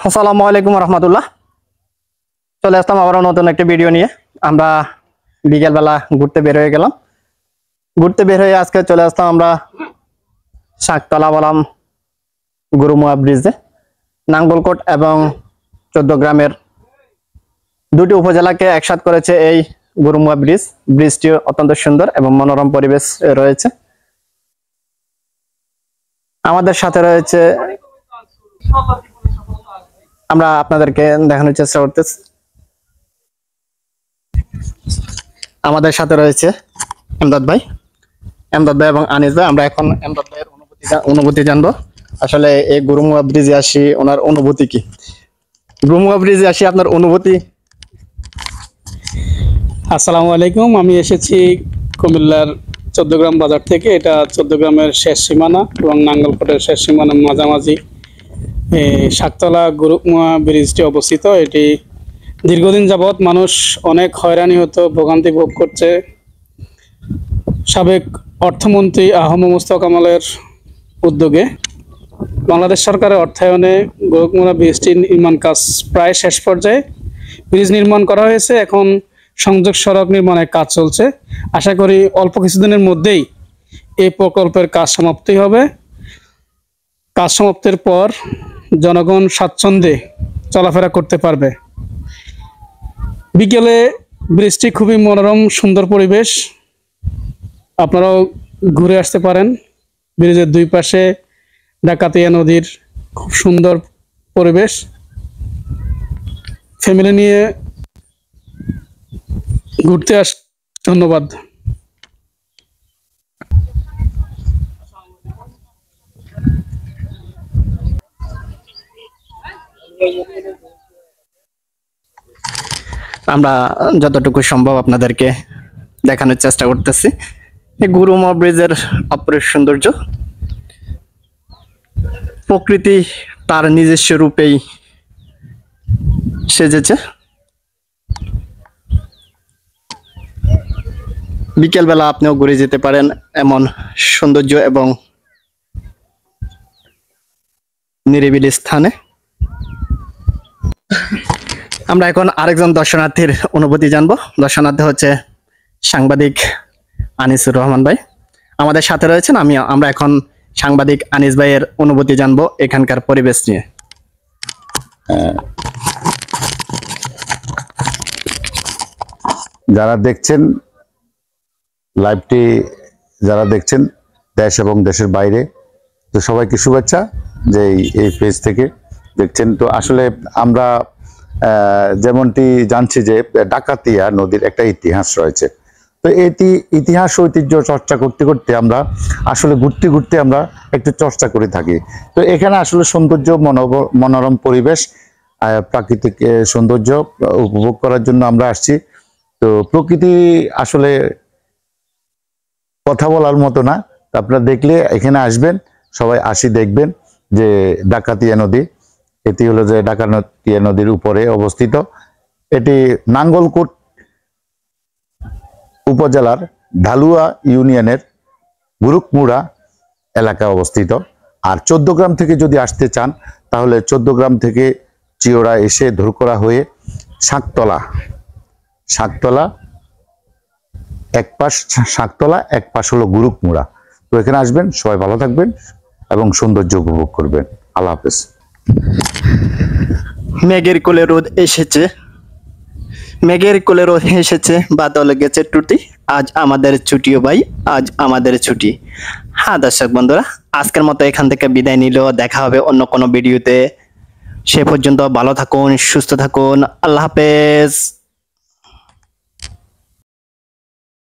আসসালামু আলাইকুম রহমতুল্লাহ। চলে আসলাম আবারও নতুন একটা ভিডিও নিয়ে। আমরা বিকেলবেলা ঘুরতে বের হয়ে গেলাম। ঘুরতে বের হয়ে আজকে চলে আসলাম আমরা শাকতলা বলাম গুরুমুয়া ব্রিজে। নাঙ্গলকোট এবং 14 গ্রামের দুটি উপজেলাকে একসাথে করেছে এই গুরুমুয়া ব্রিজ। ব্রিজটি অত্যন্ত সুন্দর এবং মনোরম পরিবেশ রয়েছে। আমাদের সাথে রয়েছে, আমরা আপনাদেরকে দেখানোর চেষ্টা করতেছি, আমাদের সাথে রয়েছে এমদাদ ভাই এবং আনিস ভাই। আমরা এখন এমদাদ ভাইয়ের অনুভূতি জানবো। আসলে এই গুরুমুয়া ব্রিজে আসি, ওনার অনুভূতি কি? গুরুমুয়া ব্রিজে আসি আপনার অনুভূতি? আসসালামু আলাইকুম। আমি এসেছি কুমিল্লার 14 গ্রাম বাজার থেকে। এটা 14 গ্রামের শেষ সীমানা এবং নাঙ্গলকোটের শেষ সীমানার মাঝামাঝি শাকতলা গুরুমুয়া ব্রিজটি অবস্থিত। এটি দীর্ঘদিন যাবৎ মানুষ অনেক হয়রানি হতো, ভোগান্তি ভোগ করছে। সাবেক অর্থমন্ত্রী আহম মুস্তফা কামালের উদ্যোগে বাংলাদেশ সরকারের অর্থায়নে গুরুমুয়া ব্রিজটি নির্মাণ কাজ প্রায় শেষ পর্যায়ে। ব্রিজ নির্মাণ করা হয়েছে, এখন সংযোগ সড়ক নির্মাণের কাজ চলছে। আশা করি অল্প কিছুদিনের মধ্যেই এই প্রকল্পের কাজ সমাপ্তি হবে। কাজ সমাপ্তির পর জনগণ স্বাচ্ছন্দ্যে চলাফেরা করতে পারবে। বিকেলে ব্রিজটি খুবই মনোরম সুন্দর পরিবেশ, আপনারাও ঘুরে আসতে পারেন। ব্রিজের দুই পাশে ডাকাতিয়া নদীর খুব সুন্দর পরিবেশ। ফ্যামিলি নিয়ে ঘুরতে আস। ধন্যবাদ। আমরা যতটুকু সম্ভব আপনাদেরকে দেখানোর চেষ্টা করতেছি এই গুরুমুয়া ব্রিজের অপরূপ সৌন্দর্য। প্রকৃতি তার নিজস্ব রূপেই সেজেছে। বিকেলবেলা আপনিও ঘুরে যেতে পারেন এমন সৌন্দর্য এবং নিরিবিলি স্থানে। আমরা এখন আরেকজন দর্শনার্থীর অনুভূতি জানবো। দর্শনার্থী হচ্ছে সাংবাদিক আনিসুর রহমান ভাই, আমাদের সাথে রয়েছেন। আমরা এখন সাংবাদিক আনিস ভাইয়ের অনুভূতি জানবো এখানকার পরিবেশ নিয়ে। যারা দেখছেন লাইভটি, যারা দেখছেন দেশ এবং দেশের বাইরে, তো সবাইকে শুভেচ্ছা যে এই পেজ থেকে দেখছেন। তো আসলে আমরা যেমনটি জানছি যে ডাকাতিয়া নদীর একটা ইতিহাস রয়েছে। তো এটি ইতিহাস ঐতিহ্য চর্চা করতে করতে আমরা আসলে ঘুরতে ঘুরতে আমরা একটু চর্চা করে থাকি। তো এখানে আসলে সৌন্দর্য, মনোরম পরিবেশ, প্রাকৃতিক সৌন্দর্য উপভোগ করার জন্য আমরা আসছি। তো প্রকৃতি আসলে কথা বলার মতো না। আপনারা দেখলে এখানে আসবেন, সবাই আসি দেখবেন যে ডাকাতিয়া নদী, এটি হলো যে ডাকাতিয়া নদীর উপরে অবস্থিত। এটি নাঙ্গলকোট উপজেলার ঢালুয়া ইউনিয়নের গুরুমুয়া এলাকায় অবস্থিত। আর 14 গ্রাম থেকে যদি আসতে চান তাহলে 14 গ্রাম থেকে চিওড়া এসে ধুরকড়া হয়ে শাকতলা এক পাশ হলো গুরুমুয়া। তো এখানে আসবেন, সবাই ভালো থাকবেন এবং সৌন্দর্য উপভোগ করবেন। আল্লাহ হাফেজ। মেঘের কোলে রোদ এসেছে, বাদল গেছে টুটি, আজ আমাদের ছুটিও ভাই, আজ আমাদের ছুটি। হ্যাঁ দর্শক বন্ধুরা, আজকের মতো এখান থেকে বিদায় নিল। দেখা হবে অন্য কোনো ভিডিওতে। সে পর্যন্ত ভালো থাকুন, সুস্থ থাকুন। আল্লাহ হাফেজ।